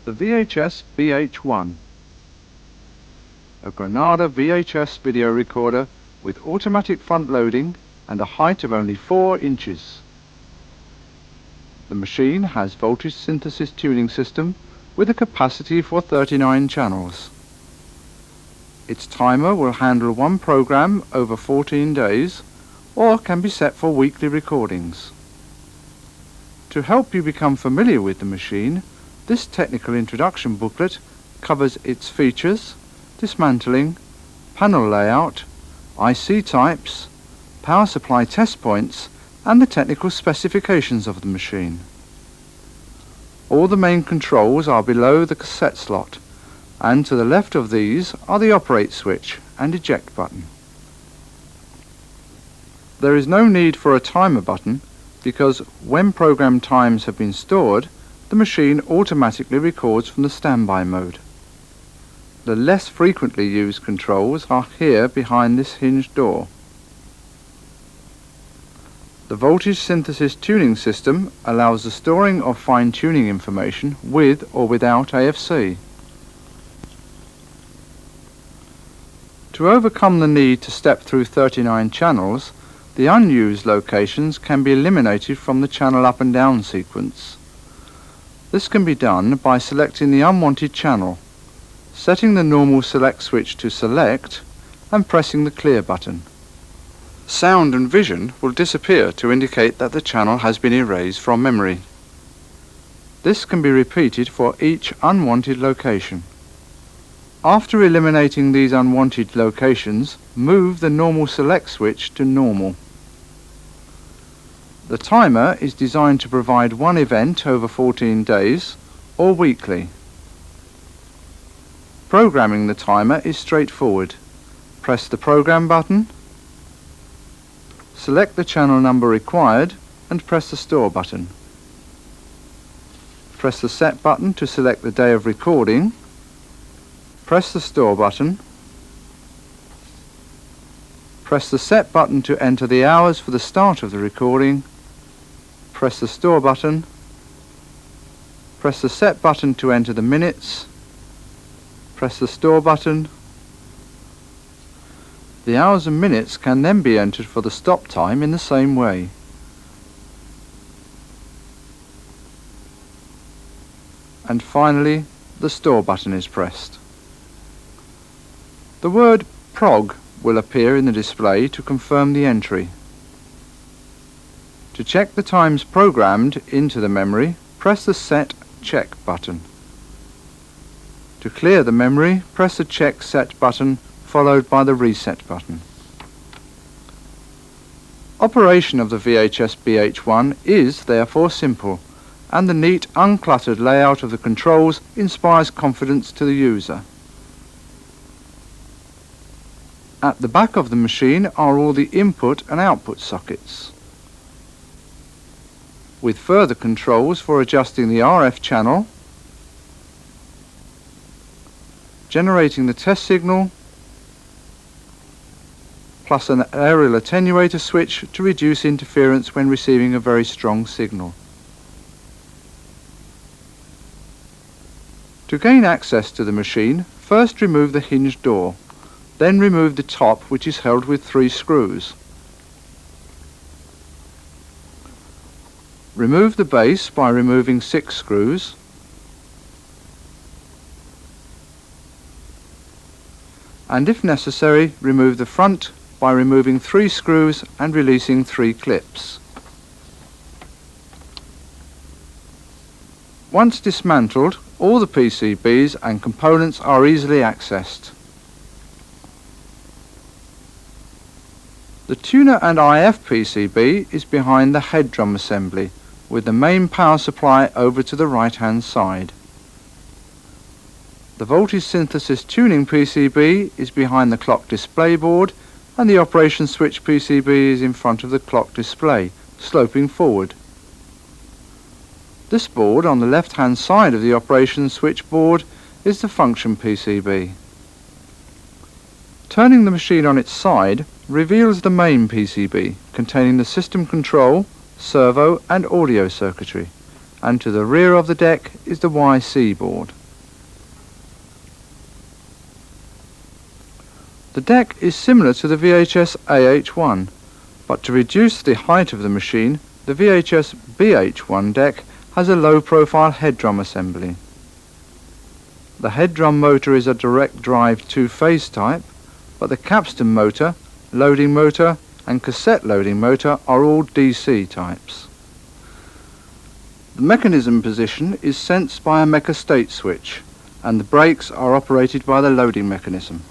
The VHS BH1, a Granada VHS video recorder with automatic front loading and a height of only 4 inches. The machine has voltage synthesis tuning system with a capacity for 39 channels. Its timer will handle one program over 14 days or can be set for weekly recordings. To help you become familiar with the machine, this technical introduction booklet covers its features, dismantling, panel layout, IC types, power supply test points and the technical specifications of the machine. All the main controls are below the cassette slot, and to the left of these are the operate switch and eject button. There is no need for a timer button because when program times have been stored, the machine automatically records from the standby mode. The less frequently used controls are here behind this hinged door. The voltage synthesis tuning system allows the storing of fine-tuning information with or without AFC. To overcome the need to step through 39 channels, the unused locations can be eliminated from the channel up and down sequence. This can be done by selecting the unwanted channel, setting the normal select switch to select and pressing the clear button. Sound and vision will disappear to indicate that the channel has been erased from memory. This can be repeated for each unwanted location. After eliminating these unwanted locations, move the normal select switch to normal. The timer is designed to provide one event over 14 days or weekly. Programming the timer is straightforward. Press the program button, select the channel number required and press the store button. Press the set button to select the day of recording. Press the store button. Press the set button to enter the hours for the start of the recording. Press the store button. Press the set button to enter the minutes. Press the store button. The hours and minutes can then be entered for the stop time in the same way. And finally, the store button is pressed. The word prog will appear in the display to confirm the entry. To check the times programmed into the memory, press the Set Check button. To clear the memory, press the Check Set button followed by the Reset button. Operation of the VHS BH1 is therefore simple, and the neat, uncluttered layout of the controls inspires confidence to the user. At the back of the machine are all the input and output sockets, with further controls for adjusting the RF channel, generating the test signal, plus an aerial attenuator switch to reduce interference when receiving a very strong signal. To gain access to the machine, first remove the hinged door, then remove the top, which is held with 3 screws. Remove the base by removing 6 screws. And if necessary, remove the front by removing 3 screws and releasing 3 clips. Once dismantled, all the PCBs and components are easily accessed. The tuner and IF PCB is behind the head drum assembly, with the main power supply over to the right hand side. The voltage synthesis tuning PCB is behind the clock display board, and the operation switch PCB is in front of the clock display, sloping forward. This board on the left hand side of the operation switch board is the function PCB. Turning the machine on its side reveals the main PCB containing the system control, servo and audio circuitry, and to the rear of the deck is the YC board. The deck is similar to the VHS AH1, but to reduce the height of the machine, the VHS BH1 deck has a low-profile head drum assembly. The head drum motor is a direct drive two-phase type, but the capstan motor, loading motor and cassette loading motor are all DC types. The mechanism position is sensed by a mecha state switch, and the brakes are operated by the loading mechanism.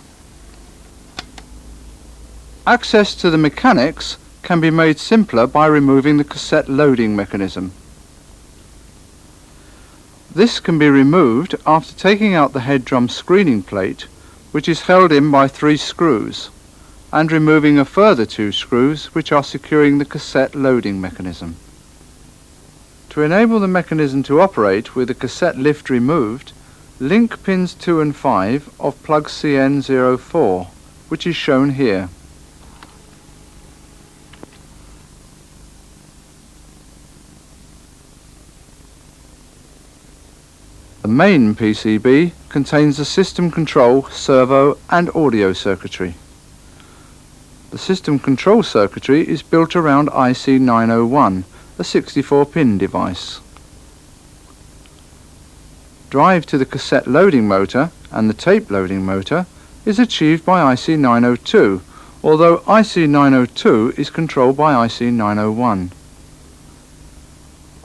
Access to the mechanics can be made simpler by removing the cassette loading mechanism. This can be removed after taking out the head drum screening plate, which is held in by 3 screws, and removing a further 2 screws which are securing the cassette loading mechanism. To enable the mechanism to operate with the cassette lift removed, link pins 2 and 5 of plug CN04, which is shown here. The main PCB contains the system control, servo and audio circuitry. The system control circuitry is built around IC 901, a 64-pin device. Drive to the cassette loading motor and the tape loading motor is achieved by IC 902, although IC 902 is controlled by IC 901.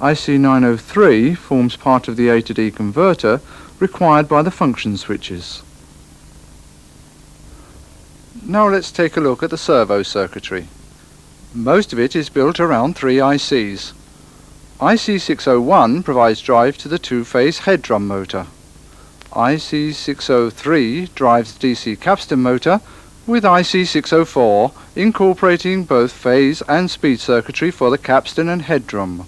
IC 903 forms part of the A to D converter required by the function switches. Now let's take a look at the servo circuitry. Most of it is built around 3 ICs. IC 601 provides drive to the two-phase head drum motor. IC 603 drives the DC capstan motor, with IC 604 incorporating both phase and speed circuitry for the capstan and head drum.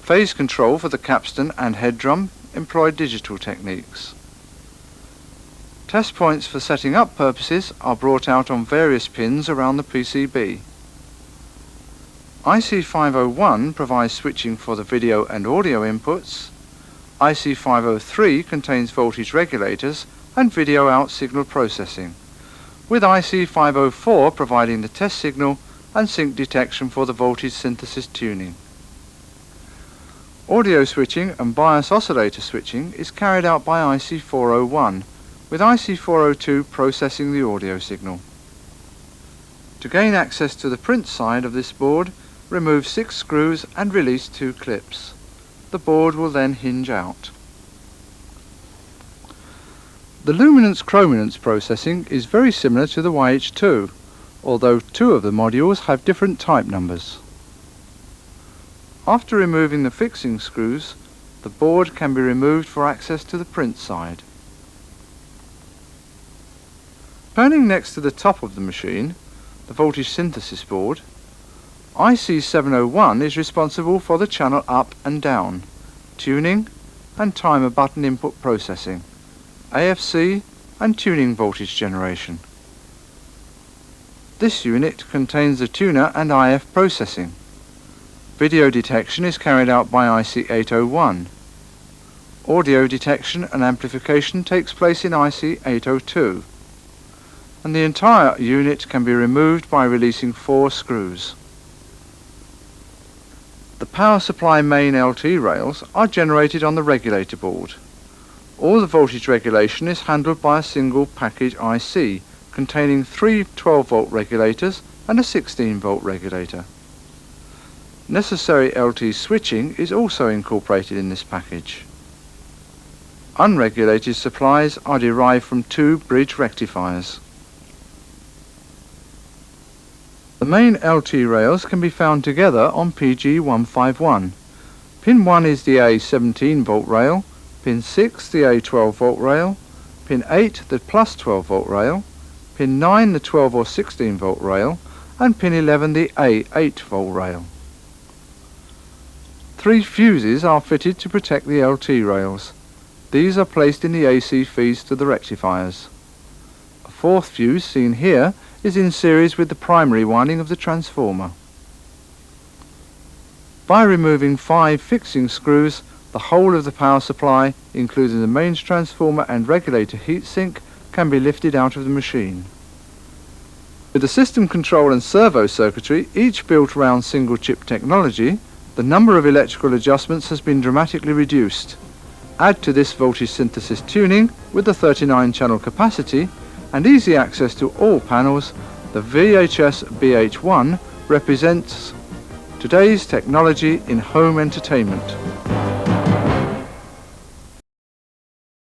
Phase control for the capstan and head drum employ digital techniques. Test points for setting up purposes are brought out on various pins around the PCB. IC 501 provides switching for the video and audio inputs. IC 503 contains voltage regulators and video out signal processing, with IC 504 providing the test signal and sync detection for the voltage synthesis tuning. Audio switching and bias oscillator switching is carried out by IC 401, with IC 402 processing the audio signal. To gain access to the print side of this board, remove 6 screws and release 2 clips. The board will then hinge out. The luminance-chrominance processing is very similar to the YH2, although 2 of the modules have different type numbers. After removing the fixing screws, the board can be removed for access to the print side. Turning next to the top of the machine, the voltage synthesis board, IC 701 is responsible for the channel up and down, tuning and timer button input processing, AFC and tuning voltage generation. This unit contains the tuner and IF processing. Video detection is carried out by IC 801. Audio detection and amplification takes place in IC 802. And the entire unit can be removed by releasing 4 screws. The power supply main LT rails are generated on the regulator board. All the voltage regulation is handled by a single package IC containing 3 12-volt regulators and a 16-volt regulator. Necessary LT switching is also incorporated in this package. Unregulated supplies are derived from 2 bridge rectifiers. The main LT rails can be found together on PG151. Pin 1 is the A 17-volt rail, pin 6 the A 12-volt rail, pin 8 the plus 12-volt rail, pin 9 the 12 or 16-volt rail, and pin 11 the A 8-volt rail. 3 fuses are fitted to protect the LT rails. These are placed in the AC feeds to the rectifiers. A 4th fuse, seen here, is in series with the primary winding of the transformer. By removing 5 fixing screws, the whole of the power supply, including the mains transformer and regulator heatsink, can be lifted out of the machine. With the system control and servo circuitry, each built around single chip technology, the number of electrical adjustments has been dramatically reduced. Add to this voltage synthesis tuning with the 39-channel capacity and easy access to all panels, the VHS BH1 represents today's technology in home entertainment.